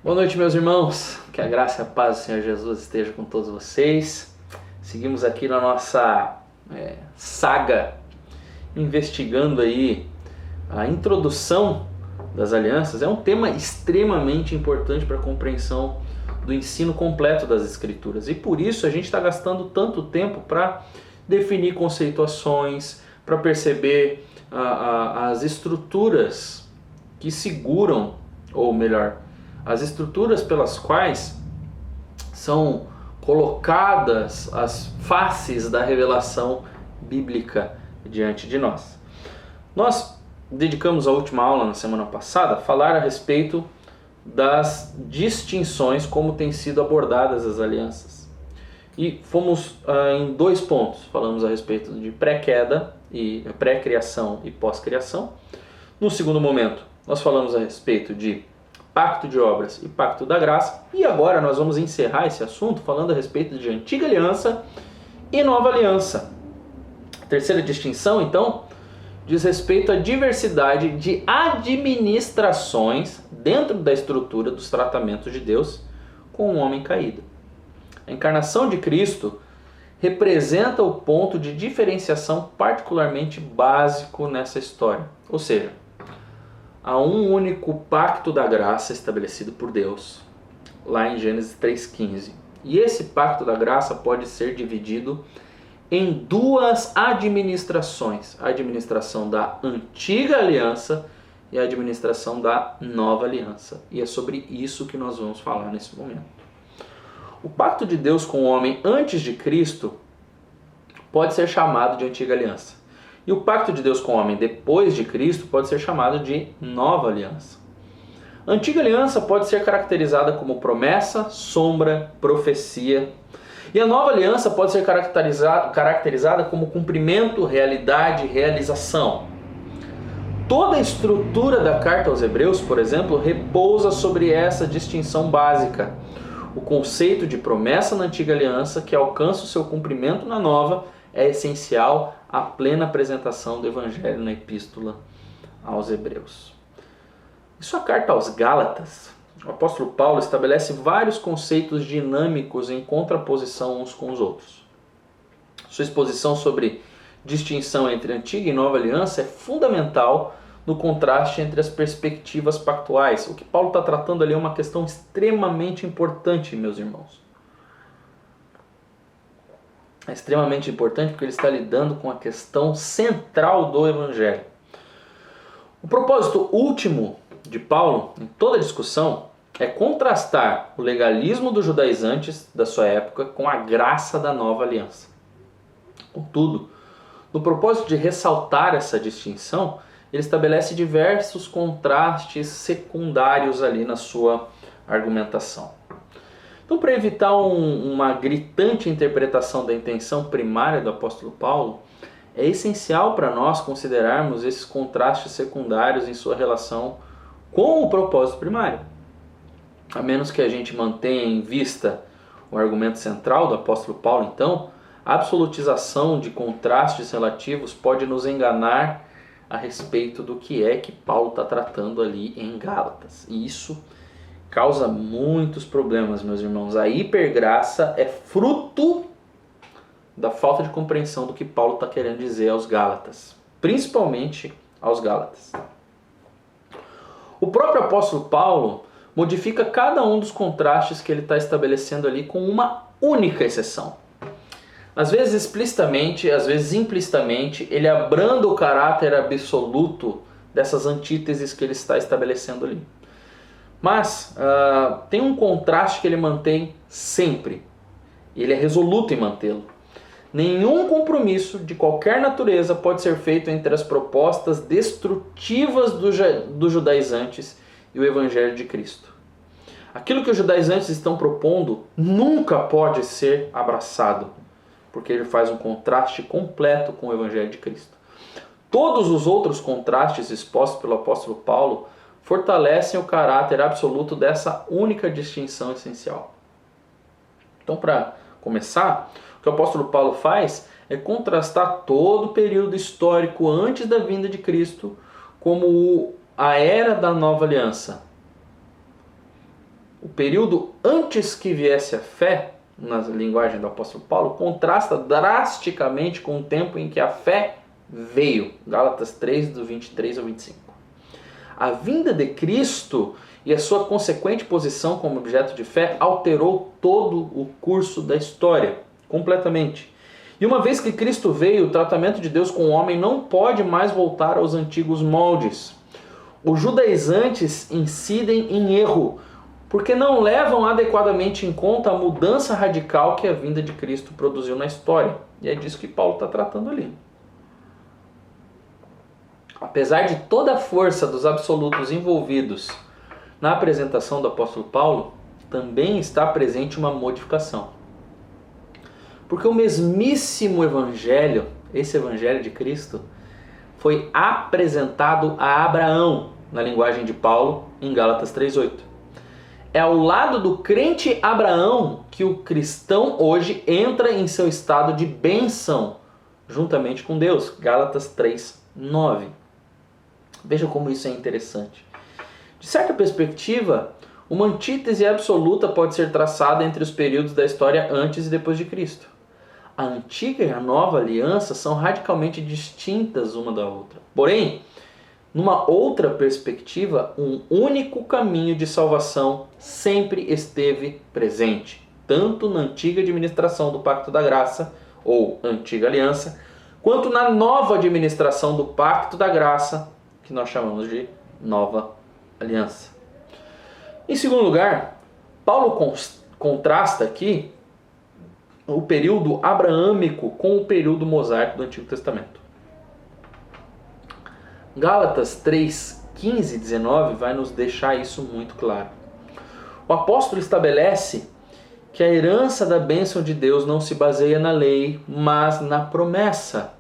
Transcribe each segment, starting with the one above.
Boa noite, meus irmãos. Que a graça e a paz do Senhor Jesus esteja com todos vocês. Seguimos aqui na nossa saga, investigando aí a introdução das alianças. É um tema extremamente importante para a compreensão do ensino completo das Escrituras. E por isso a gente está gastando tanto tempo para definir conceituações, para perceber as estruturas que seguram, ou melhor, as estruturas pelas quais são colocadas as faces da revelação bíblica diante de nós. Nós dedicamos a última aula na semana passada a falar a respeito das distinções, como têm sido abordadas as alianças. E fomos em dois pontos. Falamos a respeito de pré-queda, e pré-criação e pós-criação. No segundo momento, nós falamos a respeito de pacto de obras e pacto da graça. E agora nós vamos encerrar esse assunto falando a respeito de antiga aliança e nova aliança. A terceira distinção, então, diz respeito à diversidade de administrações dentro da estrutura dos tratamentos de Deus com o homem caído. A encarnação de Cristo representa o ponto de diferenciação particularmente básico nessa história. Ou seja, há um único pacto da graça estabelecido por Deus, lá em Gênesis 3,15. E esse pacto da graça pode ser dividido em duas administrações: a administração da antiga aliança e a administração da nova aliança. E é sobre isso que nós vamos falar nesse momento. O pacto de Deus com o homem antes de Cristo pode ser chamado de antiga aliança. E o pacto de Deus com o homem depois de Cristo pode ser chamado de nova aliança. A antiga aliança pode ser caracterizada como promessa, sombra, profecia. E a nova aliança pode ser caracterizada como cumprimento, realidade, realização. Toda a estrutura da carta aos Hebreus, por exemplo, repousa sobre essa distinção básica. O conceito de promessa na antiga aliança, que alcança o seu cumprimento na nova, é essencial à plena apresentação do Evangelho na Epístola aos Hebreus. Em sua carta aos Gálatas, o apóstolo Paulo estabelece vários conceitos dinâmicos em contraposição uns com os outros. Sua exposição sobre distinção entre antiga e nova aliança é fundamental no contraste entre as perspectivas pactuais. O que Paulo está tratando ali é uma questão extremamente importante, meus irmãos. É extremamente importante porque ele está lidando com a questão central do Evangelho. O propósito último de Paulo, em toda a discussão, é contrastar o legalismo dos judaizantes da sua época com a graça da nova aliança. Contudo, no propósito de ressaltar essa distinção, ele estabelece diversos contrastes secundários ali na sua argumentação. Então, para evitar uma gritante interpretação da intenção primária do apóstolo Paulo, é essencial para nós considerarmos esses contrastes secundários em sua relação com o propósito primário. A menos que a gente mantenha em vista o argumento central do apóstolo Paulo, então, a absolutização de contrastes relativos pode nos enganar a respeito do que é que Paulo está tratando ali em Gálatas. E isso causa muitos problemas, meus irmãos. A hipergraça é fruto da falta de compreensão do que Paulo está querendo dizer aos Gálatas, principalmente aos Gálatas. O próprio apóstolo Paulo modifica cada um dos contrastes que ele está estabelecendo ali com uma única exceção. Às vezes explicitamente, às vezes implicitamente, ele abranda o caráter absoluto dessas antíteses que ele está estabelecendo ali. Mas tem um contraste que ele mantém sempre. Ele é resoluto em mantê-lo. Nenhum compromisso de qualquer natureza pode ser feito entre as propostas destrutivas dos judaizantes e o Evangelho de Cristo. Aquilo que os judaizantes estão propondo nunca pode ser abraçado, porque ele faz um contraste completo com o Evangelho de Cristo. Todos os outros contrastes expostos pelo apóstolo Paulo fortalecem o caráter absoluto dessa única distinção essencial. Então, para começar, o que o apóstolo Paulo faz é contrastar todo o período histórico antes da vinda de Cristo como a era da nova aliança. o período antes que viesse a fé, na linguagem do apóstolo Paulo, contrasta drasticamente com o tempo em que a fé veio. Gálatas 3, do 23 ao 25. A vinda de Cristo e a sua consequente posição como objeto de fé alterou todo o curso da história, completamente. E uma vez que Cristo veio, o tratamento de Deus com o homem não pode mais voltar aos antigos moldes. Os judaizantes incidem em erro, porque não levam adequadamente em conta a mudança radical que a vinda de Cristo produziu na história. E é disso que Paulo está tratando ali. Apesar de toda a força dos absolutos envolvidos na apresentação do apóstolo Paulo, também está presente uma modificação. Porque o mesmíssimo evangelho, esse evangelho de Cristo, foi apresentado a Abraão, na linguagem de Paulo, em Gálatas 3:8. É ao lado do crente Abraão que o cristão hoje entra em seu estado de bênção, juntamente com Deus. Gálatas 3:9. Veja como isso é interessante. De certa perspectiva, uma antítese absoluta pode ser traçada entre os períodos da história antes e depois de Cristo. A antiga e a nova aliança são radicalmente distintas uma da outra. Porém, numa outra perspectiva, um único caminho de salvação sempre esteve presente, tanto na antiga administração do Pacto da Graça, ou Antiga Aliança, quanto na nova administração do Pacto da Graça, que nós chamamos de Nova Aliança. Em segundo lugar, Paulo contrasta aqui o período abraâmico com o período mosaico do Antigo Testamento. Gálatas 3:15 e 19 vai nos deixar isso muito claro. O apóstolo estabelece que a herança da bênção de Deus não se baseia na lei, mas na promessa.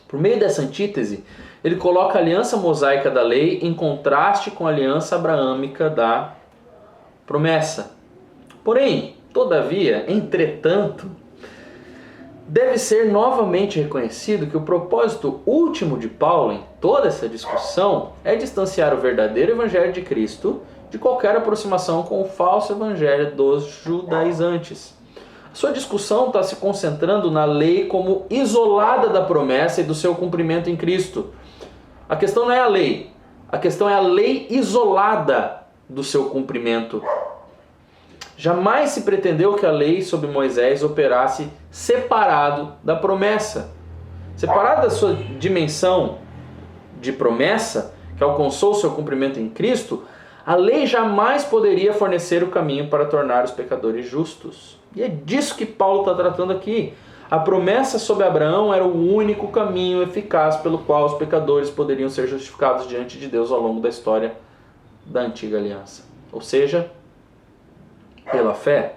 Por meio dessa antítese, ele coloca a aliança mosaica da lei em contraste com a aliança abraâmica da promessa. Porém, todavia, entretanto, deve ser novamente reconhecido que o propósito último de Paulo em toda essa discussão é distanciar o verdadeiro evangelho de Cristo de qualquer aproximação com o falso evangelho dos judaizantes. A sua discussão está se concentrando na lei como isolada da promessa e do seu cumprimento em Cristo. A questão não é a lei, a questão é a lei isolada do seu cumprimento. Jamais se pretendeu que a lei sob Moisés operasse separado da promessa. Separado da sua dimensão de promessa, que alcançou o seu cumprimento em Cristo, a lei jamais poderia fornecer o caminho para tornar os pecadores justos. E é disso que Paulo está tratando aqui. A promessa sobre Abraão era o único caminho eficaz pelo qual os pecadores poderiam ser justificados diante de Deus ao longo da história da Antiga Aliança. Ou seja, pela fé.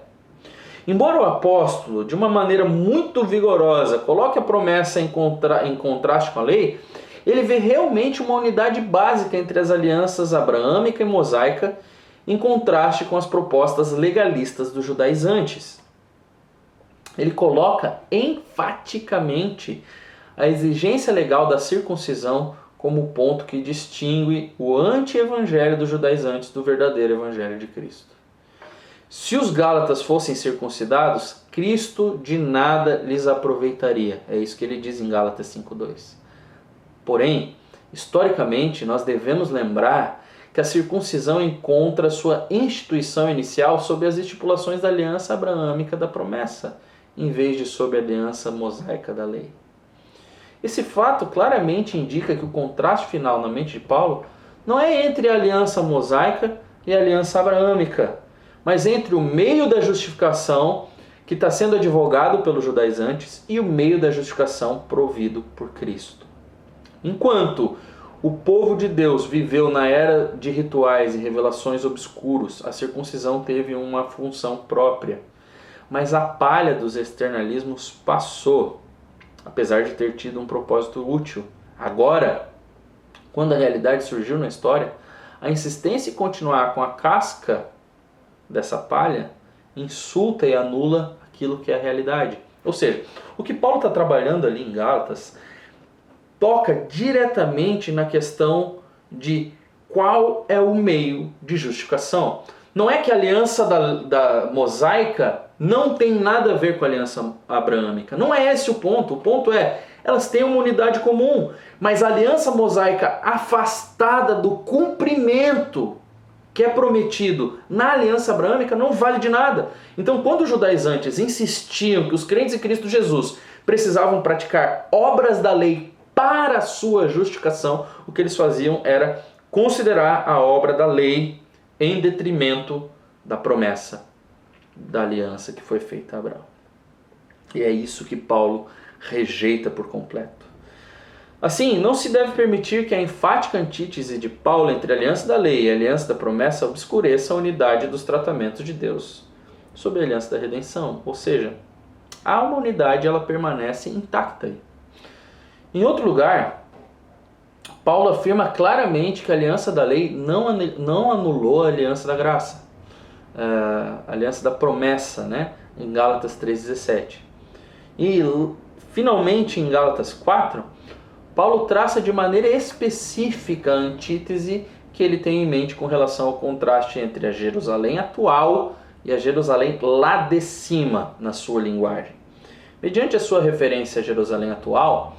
Embora o apóstolo, de uma maneira muito vigorosa, coloque a promessa em contraste com a lei, ele vê realmente uma unidade básica entre as alianças abraâmica e mosaica, em contraste com as propostas legalistas dos judaizantes. Ele coloca enfaticamente a exigência legal da circuncisão como o ponto que distingue o anti-evangelho dos judaizantes do verdadeiro evangelho de Cristo. Se os gálatas fossem circuncidados, Cristo de nada lhes aproveitaria. É isso que ele diz em Gálatas 5:2. Porém, historicamente, nós devemos lembrar que a circuncisão encontra sua instituição inicial sob as estipulações da aliança abraâmica da promessa, em vez de sob a aliança mosaica da lei. Esse fato claramente indica que o contraste final na mente de Paulo não é entre a aliança mosaica e a aliança abraâmica, mas entre o meio da justificação que está sendo advogado pelos judaizantes e o meio da justificação provido por Cristo. Enquanto o povo de Deus viveu na era de rituais e revelações obscuros, a circuncisão teve uma função própria. Mas a palha dos externalismos passou, apesar de ter tido um propósito útil. Agora, quando a realidade surgiu na história, a insistência em continuar com a casca dessa palha insulta e anula aquilo que é a realidade. Ou seja, o que Paulo está trabalhando ali em Gálatas toca diretamente na questão de qual é o meio de justificação. Não é que a aliança da mosaica não tem nada a ver com a aliança abraâmica. Não é esse o ponto. O ponto é, elas têm uma unidade comum. Mas a aliança mosaica afastada do cumprimento que é prometido na aliança abraâmica não vale de nada. Então, quando os judaizantes insistiam que os crentes em Cristo Jesus precisavam praticar obras da lei para a sua justificação, o que eles faziam era considerar a obra da lei em detrimento da promessa da aliança que foi feita a Abraão. E é isso que Paulo rejeita por completo. Assim, não se deve permitir que a enfática antítese de Paulo entre a aliança da lei e a aliança da promessa obscureça a unidade dos tratamentos de Deus sobre a aliança da redenção. Ou seja, há uma unidade, ela permanece intacta aí. Em outro lugar, Paulo afirma claramente que a aliança da lei não anulou a aliança da graça, a aliança da promessa, né? Em Gálatas 3,17. E, finalmente, em Gálatas 4, Paulo traça de maneira específica a antítese que ele tem em mente com relação ao contraste entre a Jerusalém atual e a Jerusalém lá de cima, na sua linguagem. Mediante a sua referência à Jerusalém atual,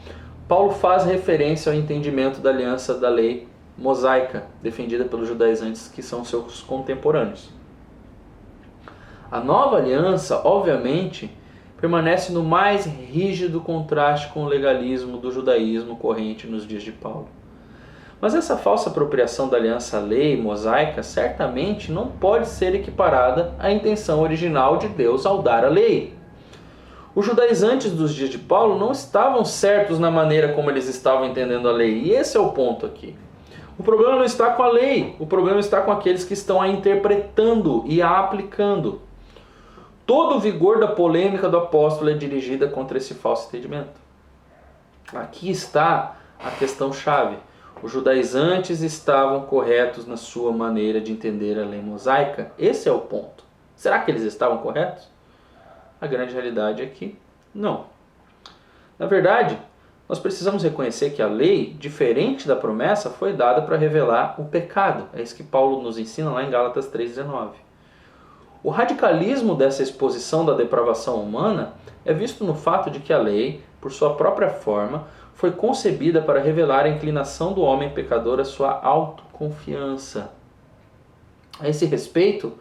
Paulo faz referência ao entendimento da aliança da lei mosaica, defendida pelos judaizantes que são seus contemporâneos. A nova aliança, obviamente, permanece no mais rígido contraste com o legalismo do judaísmo corrente nos dias de Paulo. Mas essa falsa apropriação da aliança lei mosaica certamente não pode ser equiparada à intenção original de Deus ao dar a lei. Os judaizantes dos dias de Paulo não estavam certos na maneira como eles estavam entendendo a lei, e esse é o ponto aqui. O problema não está com a lei, o problema está com aqueles que estão a interpretando e a aplicando. Todo o vigor da polêmica do apóstolo é dirigida contra esse falso entendimento. Aqui está a questão-chave. Os judaizantes estavam corretos na sua maneira de entender a lei mosaica? Esse é o ponto. Será que eles estavam corretos? A grande realidade é que não. Na verdade, nós precisamos reconhecer que a lei, diferente da promessa, foi dada para revelar o pecado. É isso que Paulo nos ensina lá em Gálatas 3,19. O radicalismo dessa exposição da depravação humana é visto no fato de que a lei, por sua própria forma, foi concebida para revelar a inclinação do homem pecador à sua autoconfiança. A esse respeito,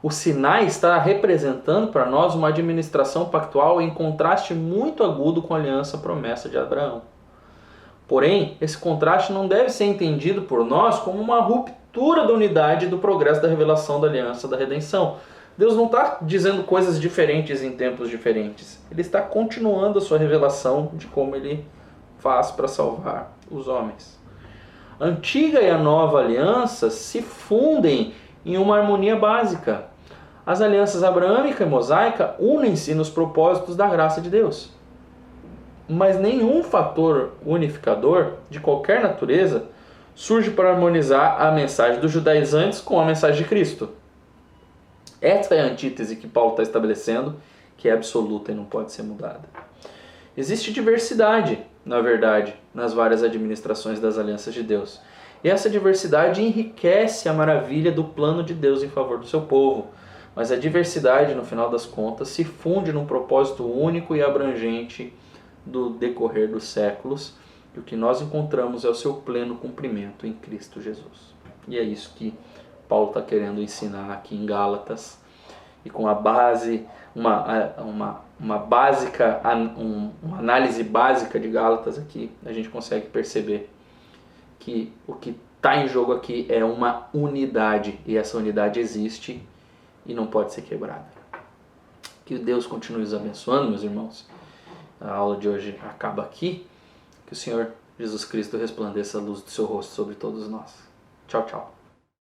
o Sinai está representando para nós uma administração pactual em contraste muito agudo com a aliança promessa de Abraão. Porém, esse contraste não deve ser entendido por nós como uma ruptura da unidade e do progresso da revelação da aliança da redenção. Deus não está dizendo coisas diferentes em tempos diferentes. Ele está continuando a sua revelação de como ele faz para salvar os homens. A antiga e a nova aliança se fundem em uma harmonia básica. As alianças abraâmica e mosaica unem-se nos propósitos da graça de Deus. Mas nenhum fator unificador de qualquer natureza surge para harmonizar a mensagem dos judaizantes com a mensagem de Cristo. Essa é a antítese que Paulo está estabelecendo, que é absoluta e não pode ser mudada. Existe diversidade, na verdade, nas várias administrações das alianças de Deus. E essa diversidade enriquece a maravilha do plano de Deus em favor do seu povo. Mas a diversidade, no final das contas, se funde num propósito único e abrangente do decorrer dos séculos. E o que nós encontramos é o seu pleno cumprimento em Cristo Jesus. E é isso que Paulo está querendo ensinar aqui em Gálatas. E com a base, uma análise básica de Gálatas aqui, a gente consegue perceber que o que está em jogo aqui é uma unidade. E essa unidade existe e não pode ser quebrada. Que Deus continue os abençoando, meus irmãos. A aula de hoje acaba aqui. Que o Senhor Jesus Cristo resplandeça a luz do seu rosto sobre todos nós. Tchau, tchau.